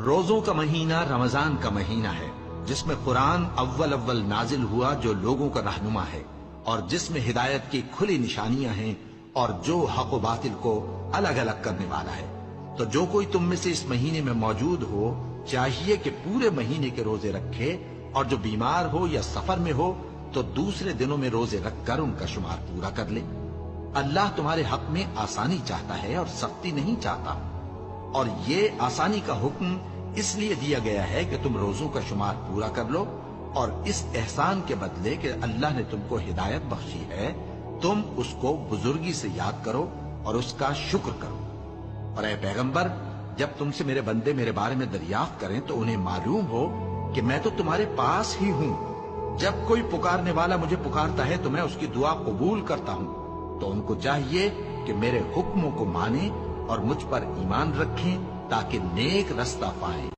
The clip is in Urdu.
روزوں کا مہینہ رمضان کا مہینہ ہے، جس میں قرآن اول نازل ہوا، جو لوگوں کا رہنما ہے اور جس میں ہدایت کی کھلی نشانیاں ہیں اور جو حق و باطل کو الگ الگ کرنے والا ہے۔ تو جو کوئی تم میں سے اس مہینے میں موجود ہو چاہیے کہ پورے مہینے کے روزے رکھے، اور جو بیمار ہو یا سفر میں ہو تو دوسرے دنوں میں روزے رکھ کر ان کا شمار پورا کر لے۔ اللہ تمہارے حق میں آسانی چاہتا ہے اور سختی نہیں چاہتا، اور یہ آسانی کا حکم اس لیے دیا گیا ہے کہ تم روزوں کا شمار پورا کر لو، اور اس احسان کے بدلے کہ اللہ نے تم کو ہدایت بخشی ہے تم اس کو بزرگی سے یاد کرو اور اس کا شکر کرو۔ اور اے پیغمبر، جب تم سے میرے بندے میرے بارے میں دریافت کریں تو انہیں معلوم ہو کہ میں تو تمہارے پاس ہی ہوں۔ جب کوئی پکارنے والا مجھے پکارتا ہے تو میں اس کی دعا قبول کرتا ہوں۔ تو ان کو چاہیے کہ میرے حکموں کو مانیں اور مجھ پر ایمان رکھیں تاکہ نیک رستہ پائیں۔